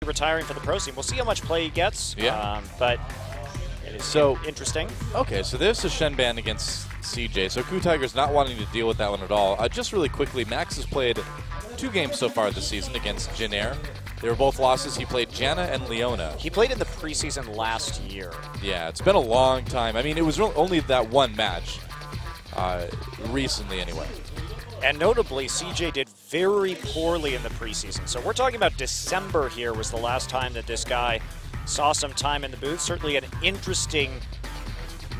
retiring for the pro team. We'll see how much play he gets. Yeah. But it is interesting. Okay, so there's a Shen ban against CJ. So KOO Tiger's not wanting to deal with that one at all. Just really quickly, Max has played 2 games so far this season against Jin Air. They were both losses. He played Janna and Leona. He played in the preseason last year. Yeah, it's been a long time. I mean, it was only that one match recently anyway. And notably, CJ did very poorly in the preseason. So we're talking about December here was the last time that this guy saw some time in the booth. Certainly an interesting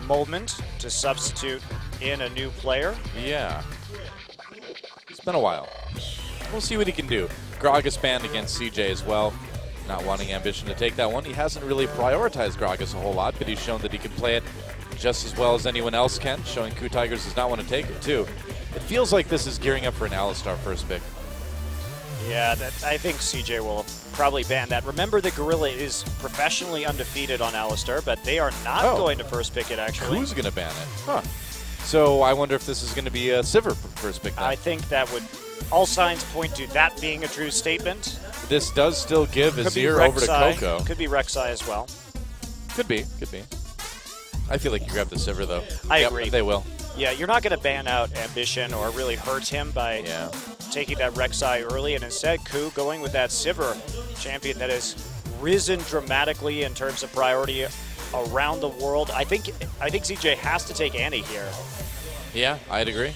moment to substitute in a new player. Yeah. It's been a while. We'll see what he can do. Gragas banned against CJ as well. Not wanting Ambition to take that one. He hasn't really prioritized Gragas a whole lot, but he's shown that he can play it just as well as anyone else can, showing KOO Tigers does not want to take it too. It feels like this is gearing up for an Alistar first pick. Yeah, I think CJ will probably ban that. Remember, the Gorilla is professionally undefeated on Alistar, but they are not going to first pick it, actually. Who's going to ban it? Huh. So I wonder if this is going to be a Sivir first pick then. I think that would, all signs point to that being a true statement. This does still give Azir over to KOO. Could be Rek'Sai as well. Could be. I feel like you grab the Sivir, though. I agree. They will. Yeah, you're not going to ban out Ambition or really hurt him by taking that Rek'Sai early, and instead KOO going with that Sivir champion that has risen dramatically in terms of priority around the world. I think CJ has to take Annie here. Yeah, I'd agree.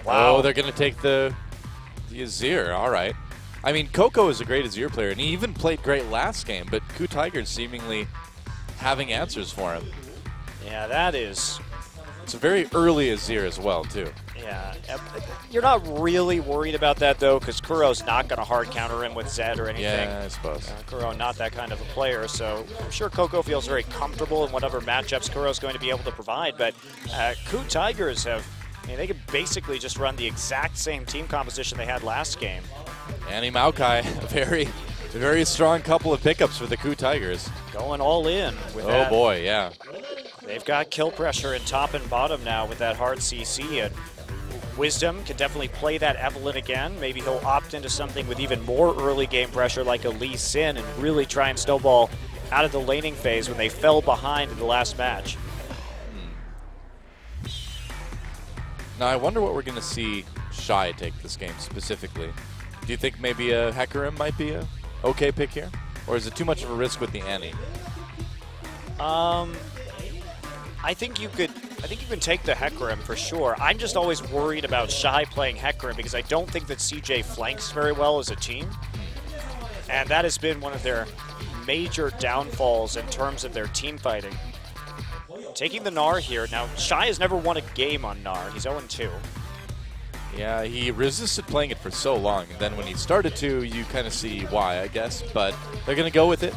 Wow. Oh, they're going to take the Azir. All right. I mean, KOO is a great Azir player, and he even played great last game, but KOO Tigers seemingly having answers for him. Yeah, that is... It's a very early Azir as well, too. Yeah. You're not really worried about that, though, because Kuro's not going to hard counter him with Zed or anything. Yeah, I suppose. Kuro not that kind of a player, so I'm sure KOO feels very comfortable in whatever matchups Kuro's going to be able to provide, but KOO Tigers have... I mean, they could basically just run the exact same team composition they had last game. Annie Maokai, a very strong couple of pickups for the KOO Tigers. Going all in with that. Oh boy, yeah. They've got kill pressure in top and bottom now with that hard CC, and Wisdom can definitely play that Evelynn again. Maybe he'll opt into something with even more early game pressure like a Lee Sin and really try and snowball out of the laning phase when they fell behind in the last match. Now I wonder what we're going to see Shy take this game specifically. Do you think maybe a Hecarim might be a okay pick here? Or is it too much of a risk with the Annie? I think you can take the Hecarim for sure. I'm just always worried about Shy playing Hecarim because I don't think that CJ flanks very well as a team. And that has been one of their major downfalls in terms of their team fighting. Taking the Gnar here. Now, Shy has never won a game on Gnar. He's 0-2. Yeah, he resisted playing it for so long, and then when he started to, you kind of see why, I guess. But they're going to go with it.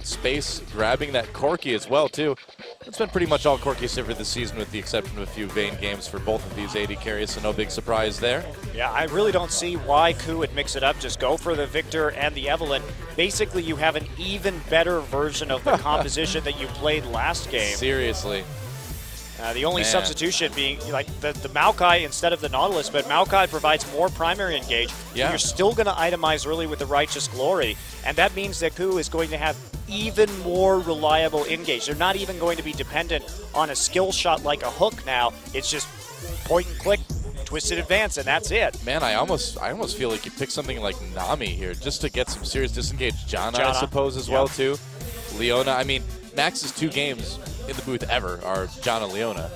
Space grabbing that Corki as well, too. It's been pretty much all Corki Sivir this season with the exception of a few Vayne games for both of these AD carries, so no big surprise there. Yeah, I really don't see why KOO would mix it up. Just go for the Victor and the Evelynn. Basically, you have an even better version of the composition that you played last game. Seriously. The only substitution being like the Maokai instead of the Nautilus, but Maokai provides more primary engage. Yeah. You're still going to itemize early with the Righteous Glory, and that means that KOO is going to have even more reliable engage. They're not even going to be dependent on a skill shot like a hook now. It's just point and click, twisted advance, and that's it. Man, I almost feel like you pick something like Nami here just to get some serious disengage. Janna, I suppose, as well, too. Leona, I mean, Max's 2 games in the booth ever are Janna Leona.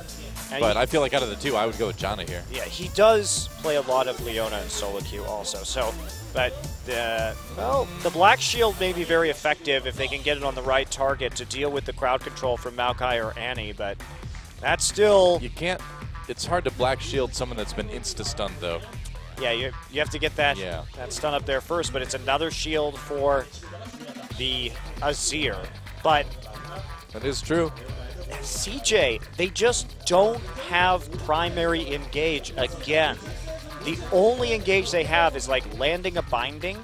But I feel like out of the 2, I would go with Janna here. Yeah, he does play a lot of Leona in solo queue also. So, but the Black Shield may be very effective if they can get it on the right target to deal with the crowd control from Maokai or Annie, but that's still... You can't... It's hard to Black Shield someone that's been insta-stunned, though. Yeah, you have to get that, that stun up there first, but it's another shield for the Azir. But... That is true. CJ, they just don't have primary engage again. The only engage they have is like landing a binding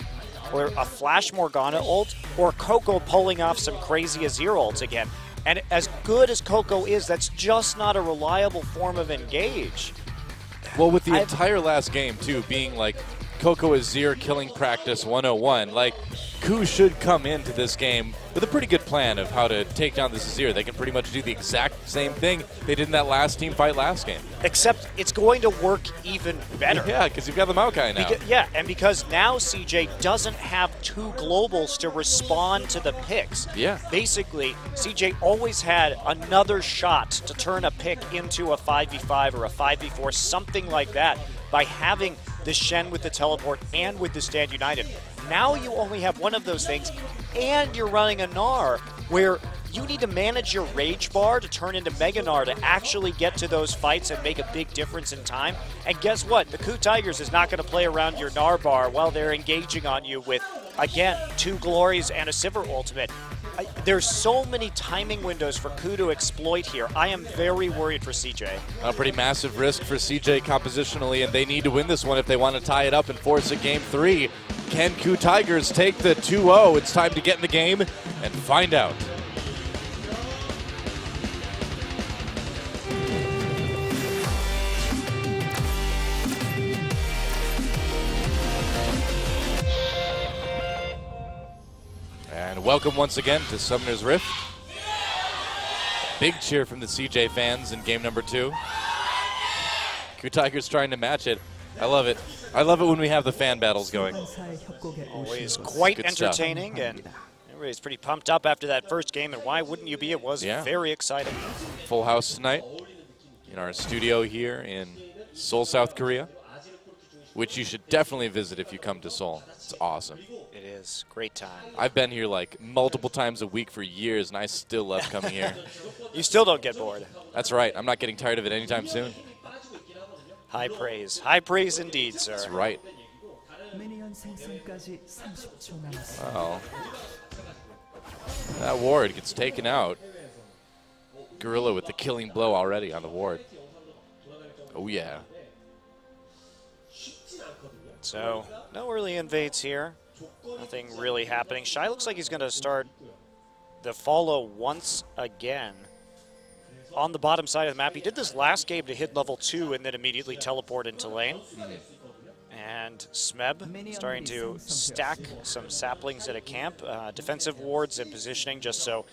or a Flash Morgana ult or KOO pulling off some crazy Azir ults again. And as good as KOO is, that's just not a reliable form of engage. Well, with the entire last game, too, being like KOO Azir killing practice 101. Like, KOO should come into this game with a pretty good plan of how to take down this Azir. They can pretty much do the exact same thing they did in that last team fight last game. Except it's going to work even better. Yeah, because you've got the Maokai now. Yeah, and because now CJ doesn't have two globals to respond to the picks. Yeah. Basically, CJ always had another shot to turn a pick into a 5v5 or a 5v4, something like that, by having the Shen with the teleport and with the Stand United. Now you only have one of those things, and you're running a Gnar where you need to manage your Rage Bar to turn into Mega Gnar to actually get to those fights and make a big difference in time. And guess what? The KOO Tigers is not going to play around your Gnar bar while they're engaging on you with, again, 2 Glories and a Sivir ultimate. There's so many timing windows for KOO to exploit here. I am very worried for CJ. A pretty massive risk for CJ compositionally, and they need to win this one if they want to tie it up and force a game 3. Can KOO Tigers take the 2-0? It's time to get in the game and find out. And welcome once again to Summoner's Rift. Big cheer from the CJ fans in game number 2. KOO Tigers trying to match it. I love it. I love it when we have the fan battles going. Always quite Good entertaining, and everybody's pretty pumped up after that first game, and why wouldn't you be? It was very exciting. Full house tonight in our studio here in Seoul, South Korea, which you should definitely visit if you come to Seoul. It's awesome. It is. Great time. I've been here like multiple times a week for years, and I still love coming here. You still don't get bored. That's right. I'm not getting tired of it anytime soon. High praise. High praise indeed, sir. That's right. Well, that ward gets taken out. Gorilla with the killing blow already on the ward. Oh, yeah. So, no early invades here. Nothing really happening. Shy looks like he's going to start the follow once again on the bottom side of the map. He did this last game to hit level 2 and then immediately teleport into lane. And Smeb starting to stack some saplings at a camp. Defensive wards and positioning just so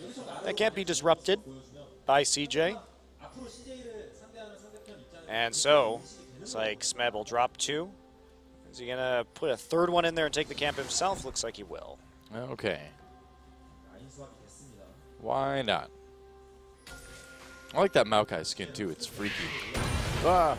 that can't be disrupted by CJ. And so, it's like Smeb will drop 2. Is he going to put a third one in there and take the camp himself? Looks like he will. Okay. Why not? I like that Maokai skin too. It's freaky. Ah.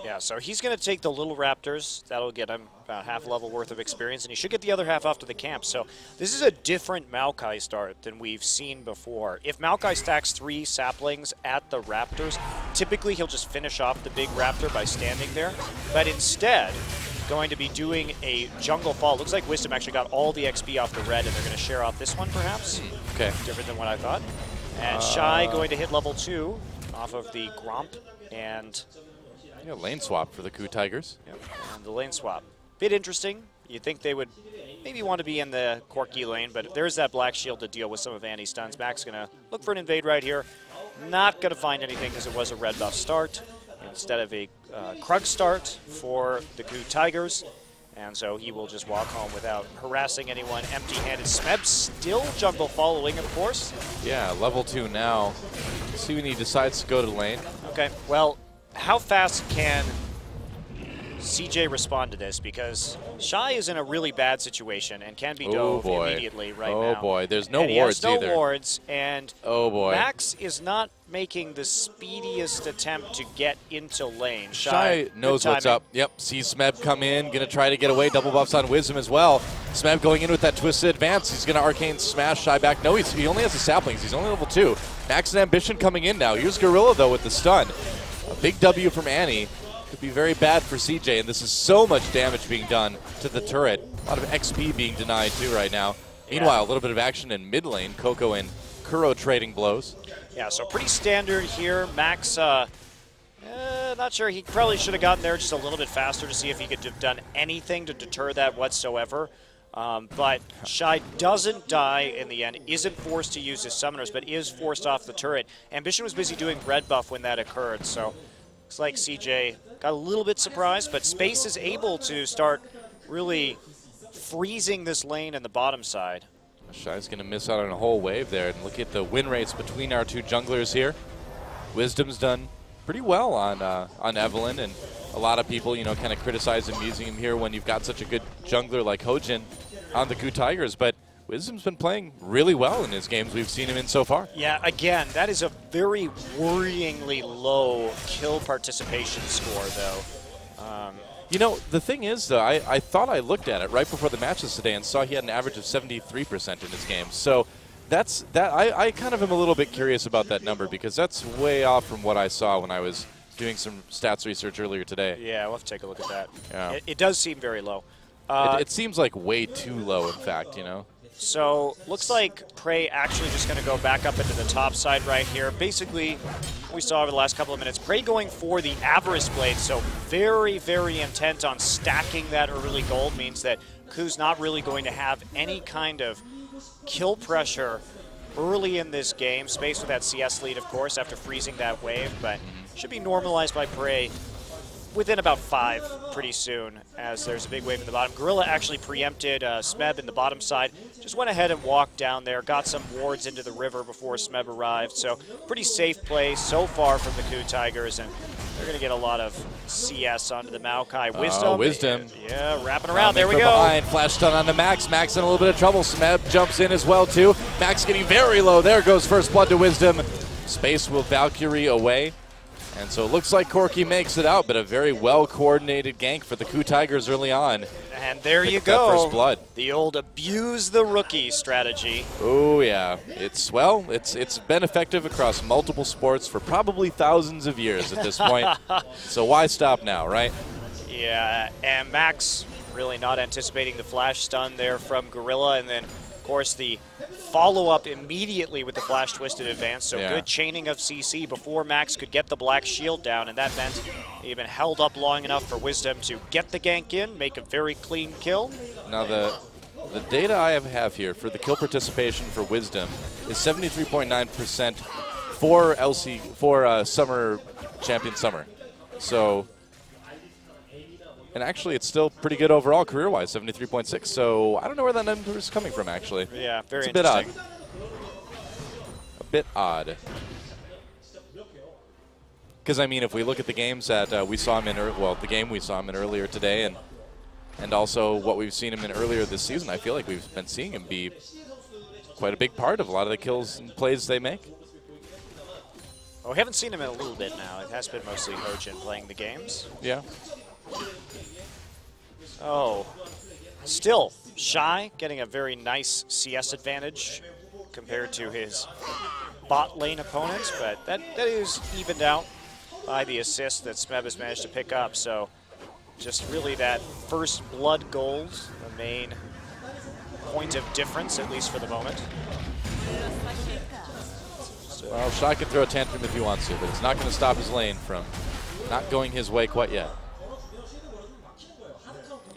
Yeah, so he's going to take the little Raptors. That'll get him about half level worth of experience, and he should get the other half off to the camp. So this is a different Maokai start than we've seen before. If Maokai stacks 3 saplings at the Raptors, typically he'll just finish off the big Raptor by standing there. But instead, going to be doing a jungle fall. Looks like Wisdom actually got all the XP off the red, and they're going to share off this one, perhaps. Okay. Different than what I thought. And Shy going to hit level 2 off of the Gromp, and yeah, lane swap for the KOO Tigers. yep, and the lane swap. Bit interesting. You'd think they would maybe want to be in the Corki lane, but there's that Black Shield to deal with some of Annie's stuns. Mac's going to look for an invade right here. Not going to find anything because it was a red buff start instead of a Krug start for the KOO Tigers. And so he will just walk home without harassing anyone empty-handed. Smeb still jungle following, of course. Yeah, level 2 now. See when he decides to go to lane. Okay, well, how fast can CJ respond to this? Because Shy is in a really bad situation and can be dove immediately right now. Oh boy, there's no and wards he has either. no wards, and oh boy, Max is not making the speediest attempt to get into lane. Shy knows what's up. Yep, sees Smeb come in, gonna try to get away. Double buffs on Wisdom as well. Smeb going in with that twisted advance. He's gonna arcane smash Shy back. No, he only has the saplings. He's only level 2. Max and Ambition coming in now. Here's Gorilla though with the stun. A big W from Annie. Could be very bad for CJ, and this is so much damage being done to the turret. A lot of XP being denied too right now. Meanwhile, a little bit of action in mid lane. KOO and KURO trading blows. Yeah, so pretty standard here. Max, not sure. He probably should have gotten there just a little bit faster to see if he could have done anything to deter that whatsoever. But Shy doesn't die in the end, isn't forced to use his summoners, but is forced off the turret. Ambition was busy doing red buff when that occurred, so looks like CJ got a little bit surprised, but Space is able to start really freezing this lane in the bottom side. Shy's going to miss out on a whole wave there. And look at the win rates between our two junglers here. Wisdom's done pretty well on Evelyn, and a lot of people, you know, kind of criticize him using him here when you've got such a good jungler like Hojin on the KOO Tigers. But Wisdom's been playing really well in his games we've seen him in so far. Yeah, again, that is a very worryingly low kill participation score, though. You know, the thing is, though, I thought I looked at it right before the matches today and saw he had an average of 73% in his game. So I kind of am a little bit curious about that number, because that's way off from what I saw when I was doing some stats research earlier today. Yeah, we'll have to take a look at that. Yeah. It does seem very low. It seems like way too low, in fact, you know. So looks like Prey actually just going to go back up into the top side right here. Basically, we saw over the last couple of minutes, Prey going for the Avarice Blade, so very, very intent on stacking that early gold. Means that KOO's not really going to have any kind of kill pressure early in this game. Space with that CS lead, of course, after freezing that wave, but should be normalized by Prey within about 5 pretty soon, as there's a big wave in the bottom. Gorilla actually preempted Smeb in the bottom side. Just went ahead and walked down there, got some wards into the river before Smeb arrived. So pretty safe play so far from the KOO Tigers, and they're going to get a lot of CS onto the Maokai. Wisdom. Wisdom. Yeah, wrapping around. There we go. Behind. Flash stun on the Max. Max in a little bit of trouble. Smeb jumps in as well, too. Max getting very low. There goes first blood to Wisdom. Space will Valkyrie away. And so it looks like Corki makes it out, but a very well-coordinated gank for the KOO Tigers early on. And there you go. First blood. The old abuse the rookie strategy. Oh, yeah. It's been effective across multiple sports for probably thousands of years at this point. So why stop now, right? Yeah, and Max really not anticipating the flash stun there from Gorilla, and then, of course, the follow-up immediately with the flash twisted advance. So good chaining of CC before Max could get the black shield down, and that meant he even held up long enough for Wisdom to get the gank in, make a very clean kill. Now the data I have here for the kill participation for Wisdom is 73.9% for Summer Champion Summer. So, and actually, it's still pretty good overall career-wise, 73.6. So I don't know where that number is coming from, actually. Yeah, very it's interesting. A bit odd. Because, I mean, if we look at the games that we saw him in, the game we saw him in earlier today, and also what we've seen him in earlier this season, I feel like we've been seeing him be quite a big part of a lot of the kills and plays they make. Well, we haven't seen him in a little bit now. It has been mostly Hojin playing the games. Yeah. Oh, still, Shy getting a very nice CS advantage compared to his bot lane opponents, but that is evened out by the assist that Smeb has managed to pick up. So just really that first blood gold, the main point of difference, at least for the moment. Well, Shy can throw a tantrum if he wants to, but it's not going to stop his lane from not going his way quite yet.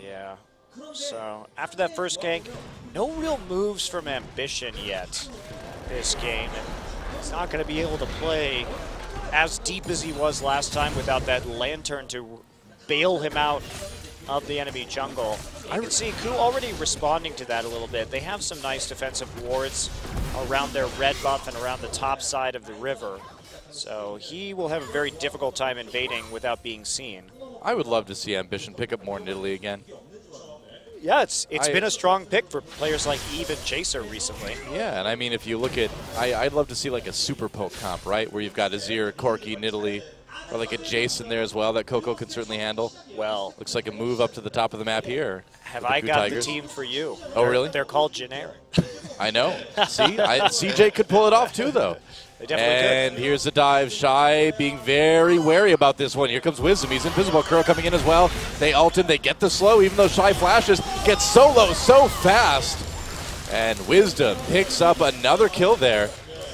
Yeah, so after that first gank, no real moves from Ambition yet this game. And he's not going to be able to play as deep as he was last time without that lantern to bail him out of the enemy jungle. You can see KOO already responding to that a little bit. They have some nice defensive wards around their red buff and around the top side of the river. So he will have a very difficult time invading without being seen. I would love to see Ambition pick up more Nidalee again. Yeah, it's been a strong pick for players like Eve and Chaser recently. Yeah, and I mean, if you look at, I'd love to see like a super poke comp, right? Where you've got Azir, Corki, Nidalee, or like a Jason there as well that KOO can certainly handle. Well, looks like a move up to the top of the map here. Have I got Tigers. The team for you? Oh, really? They're called generic. I know. See, CJ could pull it off too, though. They definitely and could. Here's the dive. Shy being very wary about this one. Here comes Wisdom. He's invisible. Curl coming in as well. They ult him. They get the slow, even though Shy flashes. Gets so low, so fast. And Wisdom picks up another kill there.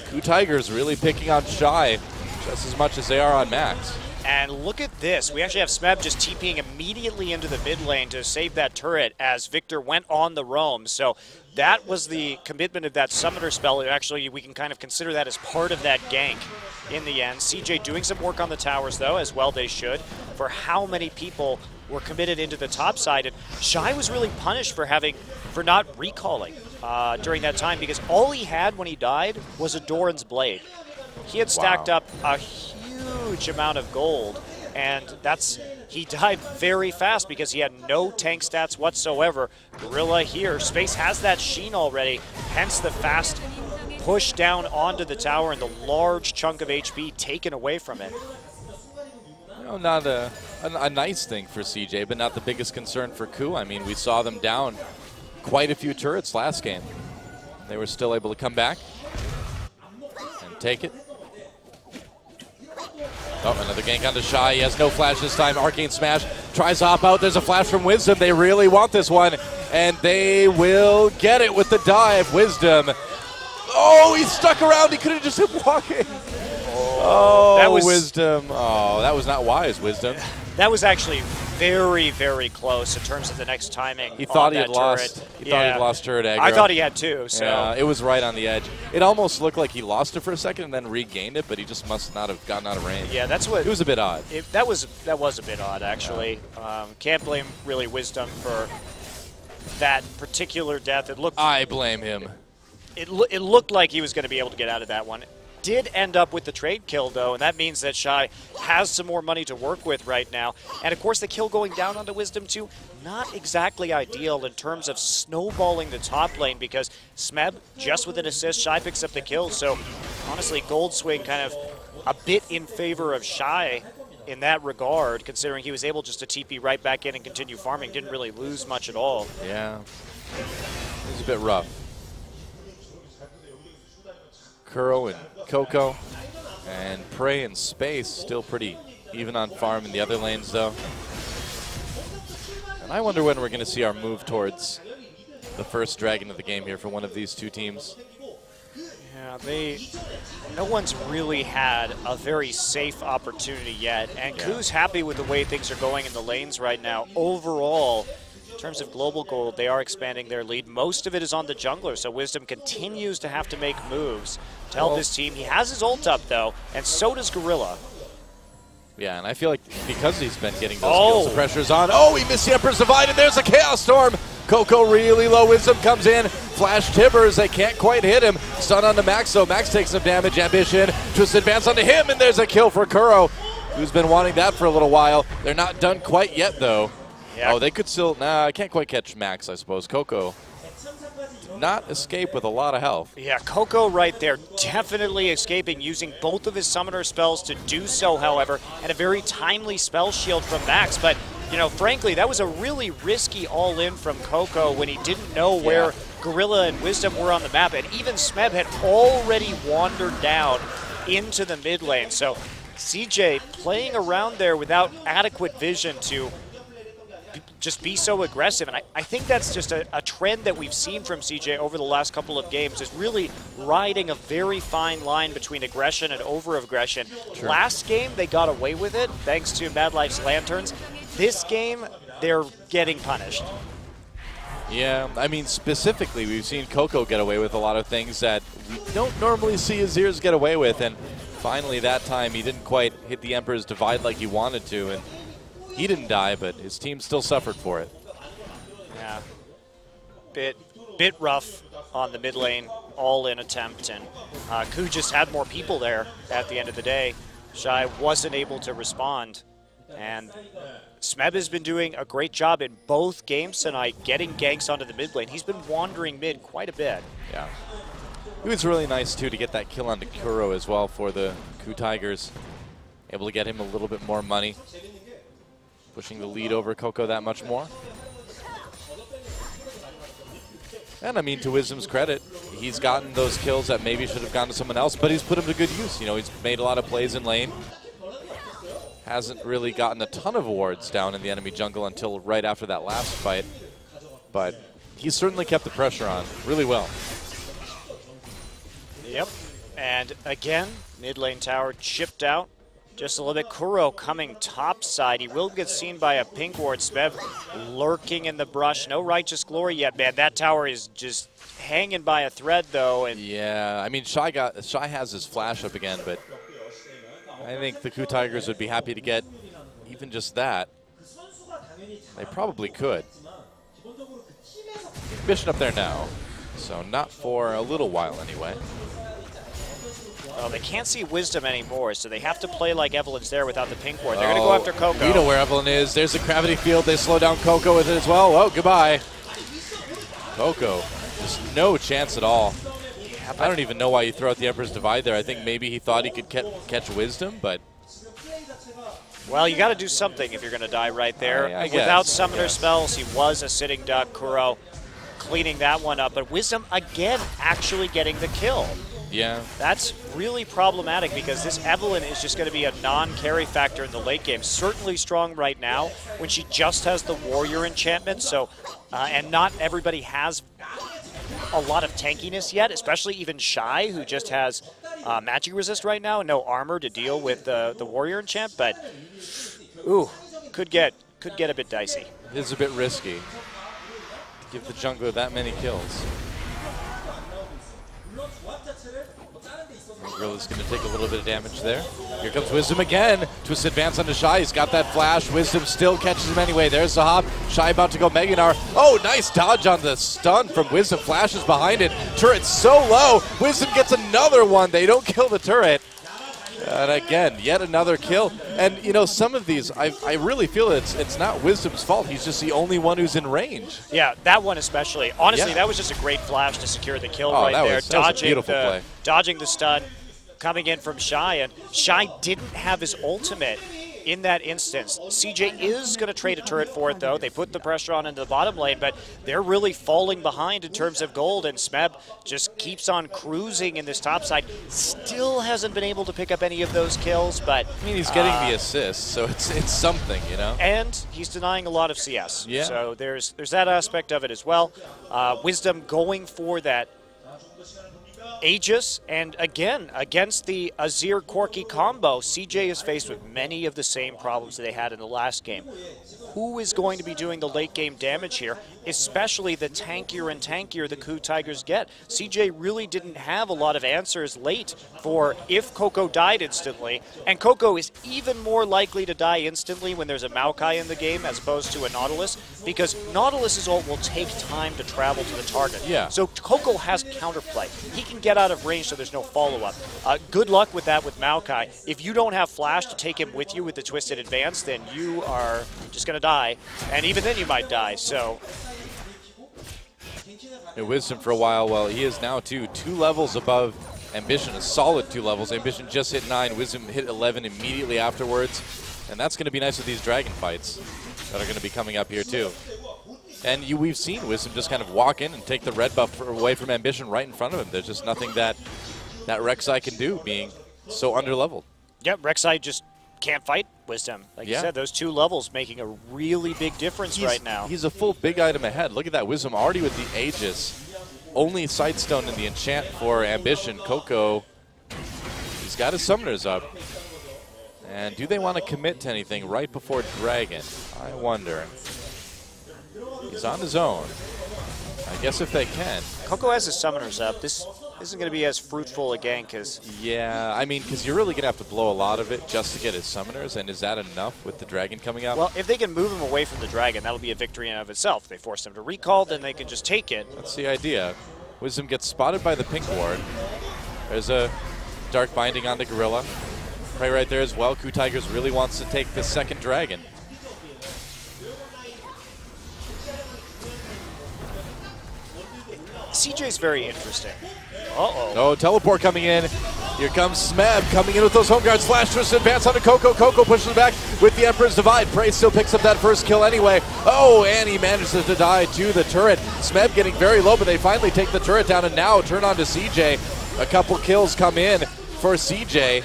KOO Tigers really picking on Shy just as much as they are on Max. And look at this. We actually have Smeb just TPing immediately into the mid lane to save that turret as Victor went on the roam. So that was the commitment of that summoner spell. Actually, we can kind of consider that as part of that gank in the end. CJ doing some work on the towers, though, as well they should, for how many people were committed into the top side. And Shy was really punished for not recalling during that time, because all he had when he died was a Doran's Blade. He had stacked up a huge amount of gold, and he died very fast because he had no tank stats whatsoever. Gorilla here, Space has that Sheen already, hence the fast push down onto the tower and the large chunk of HP taken away from it. You know, not a nice thing for CJ, but not the biggest concern for KOO. I mean, we saw them down quite a few turrets last game. They were still able to come back and take it. Oh, another gank onto Shy. He has no flash this time. Arcane Smash tries to hop out. There's a flash from Wisdom. They really want this one, and they will get it with the dive. Wisdom. Oh, he's stuck around. He could have just been walking. Oh, that was Wisdom. Oh, that was not wise, Wisdom. That was actually very, very close in terms of the next timing. He thought he had turret. lost. He thought he had lost turret aggro. I thought he had too. So yeah, it was right on the edge. It almost looked like he lost it for a second and then regained it, but he just must not have gotten out of range. Yeah, that's what. It was a bit odd. That was a bit odd, actually. Yeah. Can't blame really Wisdom for that particular death. It looked. I blame him. It looked like he was going to be able to get out of that one. Did end up with the trade kill, though, and that means that Shy has some more money to work with right now. And, of course, the kill going down onto Wisdom, too, not exactly ideal in terms of snowballing the top lane, because Smeb, just with an assist, Shy picks up the kill. So, honestly, Gold Swing kind of a bit in favor of Shy in that regard, considering he was able just to TP right back in and continue farming. Didn't really lose much at all. Yeah. It was a bit rough. KOO and KOO and Prey and Space still pretty even on farm in the other lanes, though. And I wonder when we're going to see our move towards the first dragon of the game here for one of these two teams. Yeah, no one's really had a very safe opportunity yet, and KOO's happy with the way things are going in the lanes right now. Overall, in terms of global gold, they are expanding their lead. Most of it is on the jungler, so Wisdom continues to have to make moves to help his team. He has his ult up, though, and so does Gorilla. Yeah, and I feel like because he's been getting those kills, the pressure's on. Oh, he missed the Emperor's Divide, and there's a Chaos Storm. KOO really low. Wisdom comes in. Flash Tibbers. They can't quite hit him. Stun onto Max, so Max takes some damage. Ambition. Just advance onto him, and there's a kill for KOO, who's been wanting that for a little while. They're not done quite yet, though. Yeah. Oh, they could still. Nah, I can't quite catch Max, I suppose. KOO did not escape with a lot of health. Yeah, KOO right there, definitely escaping, using both of his summoner spells to do so, however, and a very timely spell shield from Max. But, you know, frankly, that was a really risky all-in from KOO when he didn't know where Gorilla and Wisdom were on the map, and even Smeb had already wandered down into the mid lane. So CJ playing around there without adequate vision to just be so aggressive, and I think that's just a trend that we've seen from CJ over the last couple of games, is really riding a very fine line between aggression and over-aggression. Sure. Last game, they got away with it, thanks to Mad Life's Lanterns. This game, they're getting punished. Yeah, I mean, specifically, we've seen KOO get away with a lot of things that we don't normally see Azirs get away with, and finally that time he didn't quite hit the Emperor's Divide like he wanted to, and he didn't die, but his team still suffered for it. Yeah, bit rough on the mid lane all-in attempt, and KOO just had more people there at the end of the day. Shy wasn't able to respond, and Smeb has been doing a great job in both games tonight, getting ganks onto the mid lane. He's been wandering mid quite a bit. Yeah, it was really nice too to get that kill onto KOO as well for the KOO Tigers, able to get him a little bit more money, pushing the lead over KOO that much more. And I mean, to Wisdom's credit, he's gotten those kills that maybe should have gone to someone else, but he's put them to good use. You know, he's made a lot of plays in lane. Hasn't really gotten a ton of awards down in the enemy jungle until right after that last fight. But he's certainly kept the pressure on really well. Yep. And again, mid lane tower chipped out just a little bit. KOO coming top side. He will get seen by a pink ward. Smeb lurking in the brush. No righteous glory yet, man. That tower is just hanging by a thread, though. And yeah, I mean, Shy has his flash up again, but I think the KOO Tigers would be happy to get even just that. They probably could. Ambition up there now, so not for a little while anyway. Well, they can't see Wisdom anymore, so they have to play like Evelyn's there without the pink ward. They're going to go after KOO. You know where Evelyn is. There's a gravity field. They slow down KOO with it as well. Oh, goodbye. KOO, just no chance at all. Yeah, I don't even know why you throw out the Emperor's Divide there. I think maybe he thought he could catch Wisdom, but... Well, you got to do something if you're going to die right there. I guess, without summoner spells, he was a sitting duck. KOO cleaning that one up, but Wisdom, again, actually getting the kill. Yeah. That's really problematic because this Evelyn is just going to be a non-carry factor in the late game. Certainly strong right now when she just has the warrior enchantment. So, and not everybody has a lot of tankiness yet, especially even Shy, who just has magic resist right now and no armor to deal with the warrior enchant. But ooh, could get a bit dicey. It is a bit risky to give the jungler that many kills. Gorilla's going to take a little bit of damage there. Here comes Wisdom again. Twist advance onto Shy. He's got that flash. Wisdom still catches him anyway. There's the hop. Shy about to go Meganar. Oh, nice dodge on the stun from Wisdom. Flashes behind it. Turret's so low. Wisdom gets another one. They don't kill the turret. And again, yet another kill. And, you know, some of these, I really feel it's not Wisdom's fault. He's just the only one who's in range. Yeah, that one especially. Honestly, that was just a great flash to secure the kill right there. That was a beautiful play. Dodging the stun, coming in from Shy. And Shy didn't have his ultimate in that instance. CJ is going to trade a turret for it, though. They put the pressure on into the bottom lane, but they're really falling behind in terms of gold, and Smeb just keeps on cruising in this top side. Still hasn't been able to pick up any of those kills, but... I mean, he's getting the assists, so it's something, you know? And he's denying a lot of CS. Yeah. So there's that aspect of it as well. Wisdom going for that Aegis, and again, against the Azir Corki combo, CJ is faced with many of the same problems that they had in the last game. Who is going to be doing the late game damage here, especially the tankier and tankier the KOO Tigers get? CJ really didn't have a lot of answers late for if KOO died instantly, and KOO is even more likely to die instantly when there's a Maokai in the game as opposed to a Nautilus, because Nautilus's ult will take time to travel to the target. Yeah. So KOO has counterplay. He can get out of range so there's no follow-up. Good luck with that with Maokai. If you don't have flash to take him with you with the twisted advance, then you are just going to die. And even then you might die, so... Wisdom for a while, well, he is now two levels above Ambition, a solid 2 levels. Ambition just hit 9, Wisdom hit 11 immediately afterwards. And that's going to be nice with these dragon fights that are going to be coming up here too. And we've seen Wisdom just kind of walk in and take the red buff away from Ambition right in front of him. There's just nothing that Rek'Sai can do, being so underleveled. Yep, Rek'Sai just can't fight Wisdom. Like you said, those 2 levels making a really big difference right now. He's a full big item ahead. Look at that, Wisdom already with the Aegis. Only Sightstone in the enchant for Ambition. KOO, he's got his summoners up. And do they want to commit to anything right before Dragon? I wonder. He's on his own. I guess if they can. KOO has his summoners up. This isn't going to be as fruitful again because... Yeah, I mean, because you're really going to have to blow a lot of it just to get his summoners, and is that enough with the Dragon coming out? Well, if they can move him away from the Dragon, that'll be a victory in and of itself. If they force him to recall, then they can just take it. That's the idea. Wisdom gets spotted by the pink ward. There's a Dark Binding on the Gorilla. Prey right there as well. KOO Tigers really wants to take the second Dragon. CJ's very interesting. Uh-oh. Oh, teleport coming in. Here comes Smeb coming in with those home guards. Flash twist advance onto KOO. KOO pushes back with the Emperor's Divide. Prey still picks up that first kill anyway. Oh, and he manages to die to the turret. Smeb getting very low, but they finally take the turret down and now turn on to CJ. A couple kills come in for CJ.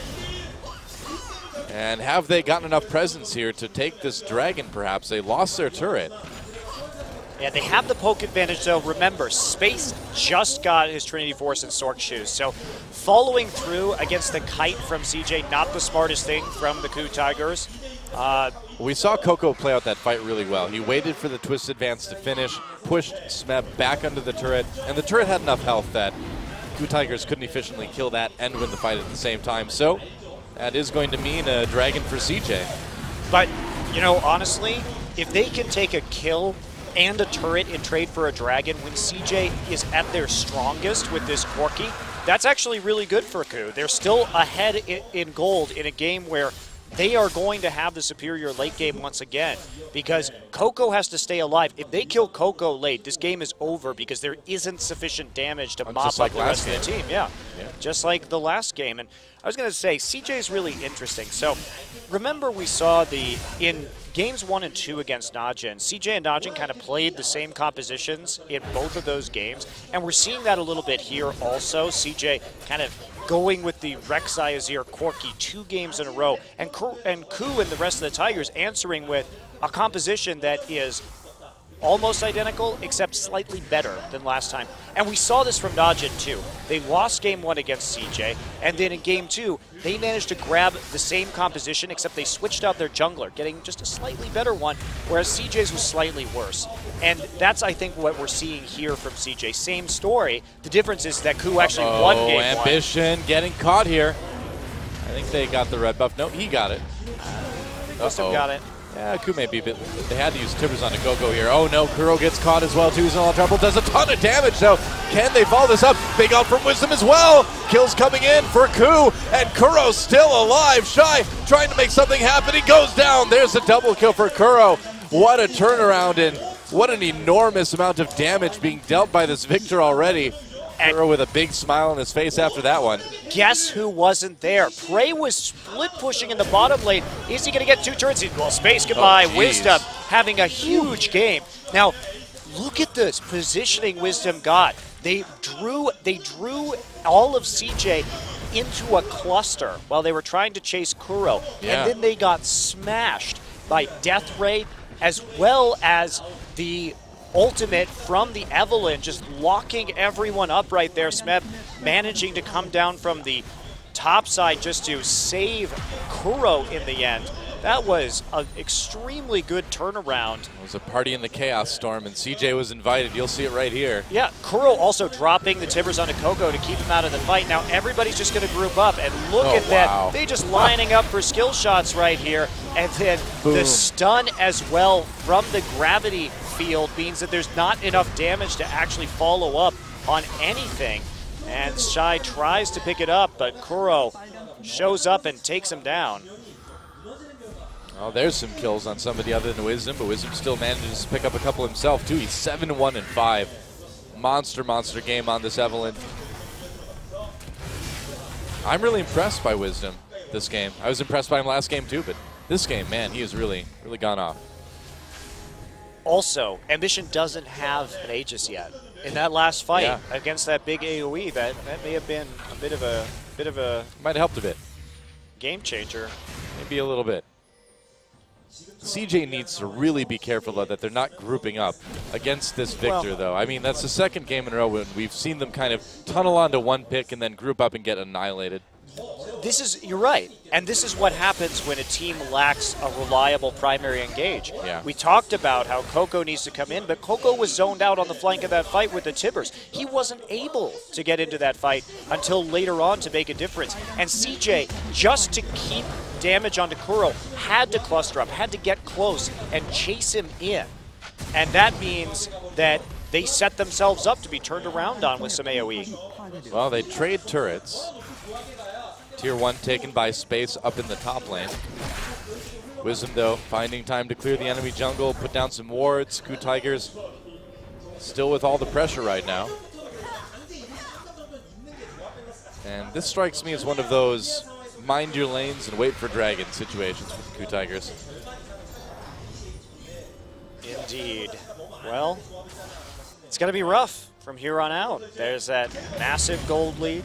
And have they gotten enough presence here to take this Dragon, perhaps? They lost their turret. Yeah, they have the poke advantage, though. Remember, Space just got his Trinity Force and Sork Shoes, so following through against the Kite from CJ, not the smartest thing from the KOO Tigers. We saw KOO play out that fight really well. He waited for the twist advance to finish, pushed Smeb back under the turret, and the turret had enough health that KOO Tigers couldn't efficiently kill that and win the fight at the same time. So that is going to mean a dragon for CJ. But, you know, honestly, if they can take a kill and a turret in trade for a dragon when CJ is at their strongest with this Corki, that's actually really good for KOO. They're still ahead in gold in a game where they are going to have the superior late game once again because KOO has to stay alive. If they kill KOO late, this game is over because there isn't sufficient damage to mop up the rest of the team. Yeah, just like the last game. And I was going to say, CJ is really interesting. So remember we saw in games 1 and 2 against Najin, CJ and Najin kind of played the same compositions in both of those games. And we're seeing that a little bit here also. CJ kind of going with the Rek'Sai Azir Corki 2 games in a row. And KOO and the rest of the Tigers answering with a composition that is almost identical, except slightly better than last time. And we saw this from Najin too. They lost game 1 against CJ, and then in game 2, they managed to grab the same composition, except they switched out their jungler, getting just a slightly better one, whereas CJ's was slightly worse. And that's, I think, what we're seeing here from CJ. Same story. The difference is that KOO actually won game 1. Ambition getting caught here. I think they got the red buff. No, he got it. Wisdom got it. Yeah, KOO may be a bit. They had to use Tibbers on a go-go here. Oh no, KOO gets caught as well too. He's in all trouble. Does a ton of damage though. Can they follow this up? Big ult from Wisdom as well. Kills coming in for KOO, and KOO still alive. Shy trying to make something happen. He goes down. There's a double kill for KOO. What a turnaround, and what an enormous amount of damage being dealt by this Victor already. KOO with a big smile on his face after that one. Guess who wasn't there? Prey was split pushing in the bottom lane. Is he going to get 2 turrets? Well, Space goodbye. Wisdom having a huge game. Now, look at this positioning Wisdom got. They drew all of CJ into a cluster while they were trying to chase KOO. Yeah. And then they got smashed by Death Ray as well as the ultimate from the Evelyn, just locking everyone up right there. Smeb managing to come down from the top side just to save KOO in the end. That was an extremely good turnaround. It was a party in the Chaos Storm, and CJ was invited. You'll see it right here. Yeah, KOO also dropping the Tibbers onto KOO to keep him out of the fight. Now everybody's just going to group up, and look at that. They just lining up for skill shots right here. And then the stun as well from the gravity field means that there's not enough damage to actually follow up on anything. And Shy tries to pick it up, but KOO shows up and takes him down. Oh, there's some kills on somebody other than Wisdom, but Wisdom still manages to pick up a couple himself, too. He's 7-1-5. Monster game on this Evelyn. I'm really impressed by Wisdom this game. I was impressed by him last game, too, but this game, man, he has really gone off. Also, Ambition doesn't have an Aegis yet. In that last fight against that big AoE, that may have been a bit of a might have helped a bit. Game changer. Maybe a little bit. CJ needs to really be careful, though, that they're not grouping up against this Victor, though. I mean, that's the second game in a row when we've seen them kind of tunnel onto one pick and then group up and get annihilated. You're right. And this is what happens when a team lacks a reliable primary engage. Yeah. We talked about how KOO needs to come in, but KOO was zoned out on the flank of that fight with the Tibbers. He wasn't able to get into that fight until later on to make a difference. And CJ, just to keep damage onto KOO, had to cluster up, had to get close and chase him in. And that means that they set themselves up to be turned around on with some AoE. Well, they trade turrets. Tier 1 taken by Space up in the top lane. Wisdom, though, finding time to clear the enemy jungle, put down some wards. KOO Tigers still with all the pressure right now. And this strikes me as one of those mind your lanes and wait for dragon situations with the KOO Tigers. Indeed. Well, it's going to be rough from here on out. There's that massive gold lead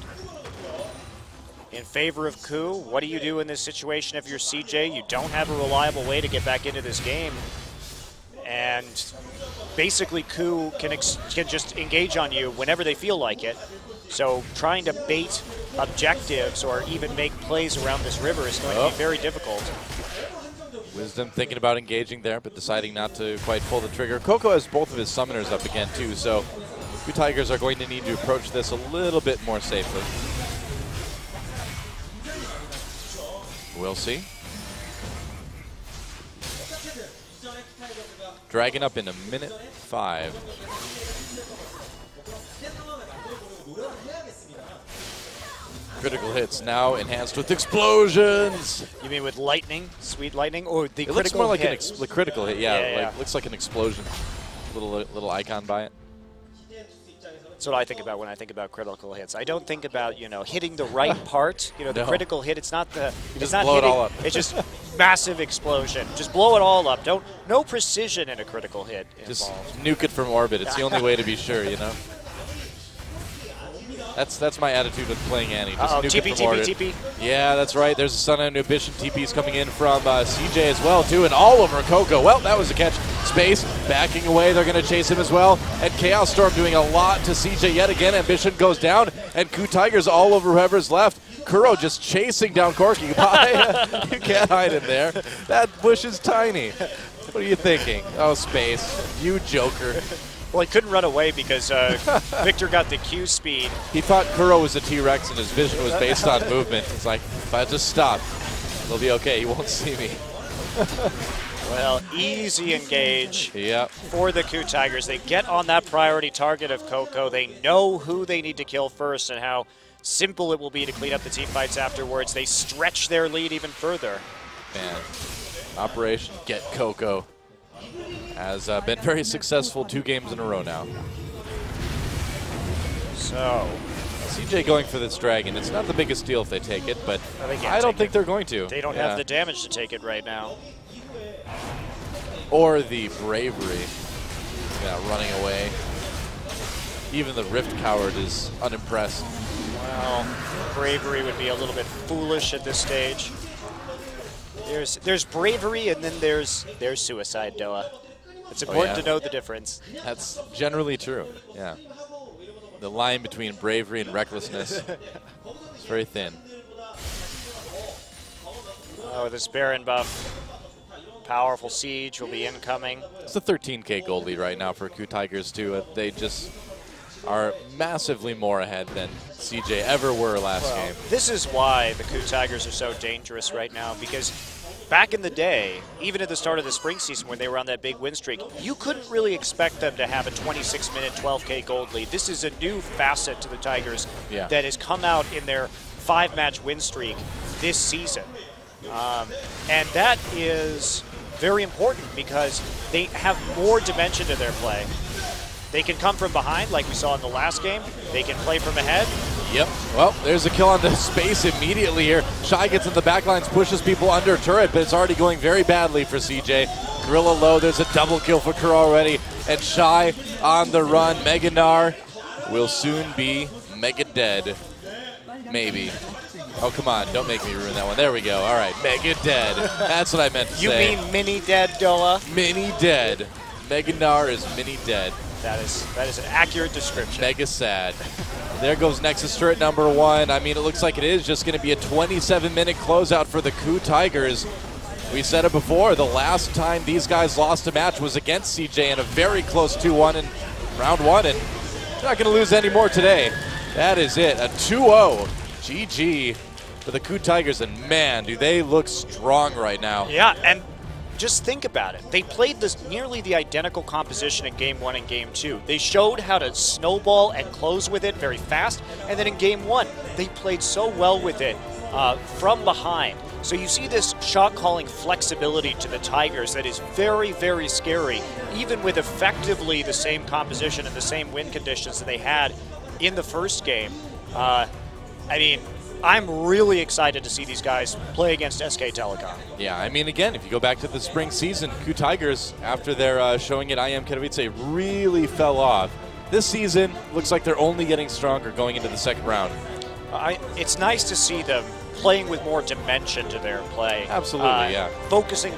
in favor of KOO. What do you do in this situation if you're CJ? You don't have a reliable way to get back into this game. And basically KOO can just engage on you whenever they feel like it. So trying to bait objectives or even make plays around this river is going to be very difficult. Wisdom thinking about engaging there, but deciding not to quite pull the trigger. KOO has both of his summoners up again, too, so KOO Tigers are going to need to approach this a little bit more safely. We'll see. Dragon up in a minute 5. Critical hits now enhanced with explosions. You mean with lightning, sweet lightning, or the It critical looks more like hit? a critical hit, yeah. Yeah. Looks like an explosion. Little icon by it. That's what I think about when I think about critical hits. I don't think about, you know, hitting the right part. You know, the critical hit. It's not the. Just blow it all up. It's just massive explosion. Just blow it all up. No precision in a critical hit involved. Just nuke it from orbit. It's the only way to be sure, you know. That's my attitude with playing Annie. Just nuke it from orbit. TP. Yeah, that's right. There's a Sun Ambition. TP's coming in from CJ as well, too, and all over KOO. Well, that was a catch. Space backing away. They're going to chase him as well. And Chaos Storm doing a lot to CJ yet again. Ambition goes down, and KOO Tigers all over whoever's left. Kuro just chasing down Corky. You can't hide in there. That bush is tiny. What are you thinking? Oh, Space. You joker. Well, he couldn't run away because Victor got the Q speed. He thought Kuro was a T-Rex and his vision was based on movement. It's like, if I just stop, it'll be okay. He won't see me. Well, easy engage Yep. for the KOO Tigers. They get on that priority target of KOO. They know who they need to kill first and how simple it will be to clean up the team fights afterwards. They stretch their lead even further. Man, Operation Get KOO has been very successful 2 games in a row now. So, CJ going for this dragon. It's not the biggest deal if they take it, but I don't think they're going to. They don't have the damage to take it right now. Or the bravery. Yeah, running away. Even the Rift Coward is unimpressed. Well, bravery would be a little bit foolish at this stage. There's bravery and then there's suicide, Doa. It's important to know the difference. That's generally true, yeah. The line between bravery and recklessness is very thin. Oh, this Baron buff. Powerful Siege will be incoming. It's a 13K gold lead right now for KOO Tigers, too. They just are massively more ahead than CJ ever were last game. This is why the KOO Tigers are so dangerous right now, because back in the day, even at the start of the spring season when they were on that big win streak, you couldn't really expect them to have a 26-minute 12K gold lead. This is a new facet to the Tigers that has come out in their 5-match win streak this season. And that is very important because they have more dimension to their play. They can come from behind like we saw in the last game. They can play from ahead. Yep. Well, there's a kill on the Space immediately here. Shy gets in the backlines, pushes people under turret, but it's already going very badly for CJ. Gorilla low, there's a double kill for Kuro already. And Shy on the run. Meganar will soon be mega dead. Maybe. Oh, come on. Don't make me ruin that one. There we go. All right. Mega dead. That's what I meant to say. You mean mini dead, Doa? Mini dead. Meganar is mini dead. That is an accurate description. Mega sad. There goes Nexus turret number 1. I mean, it looks like it is just going to be a 27-minute closeout for the KOO Tigers. We said it before, the last time these guys lost a match was against CJ in a very close 2-1 in round 1, and they're not going to lose any more today. That is it, a 2-0 GG for the KOO Tigers, and man, do they look strong right now. Yeah, and just think about it. They played this nearly the identical composition in Game 1 and Game 2. They showed how to snowball and close with it very fast, and then in Game 1, they played so well with it from behind. So you see this shot-calling flexibility to the Tigers that is very, very scary, even with effectively the same composition and the same win conditions that they had in the first game. I mean, I'm really excited to see these guys play against SK Telecom. Yeah, I mean, again, if you go back to the spring season, KOO Tigers, after their showing at IM Katowice, really fell off. This season, looks like they're only getting stronger going into the second round. It's nice to see them playing with more dimension to their play. Absolutely, yeah. Focusing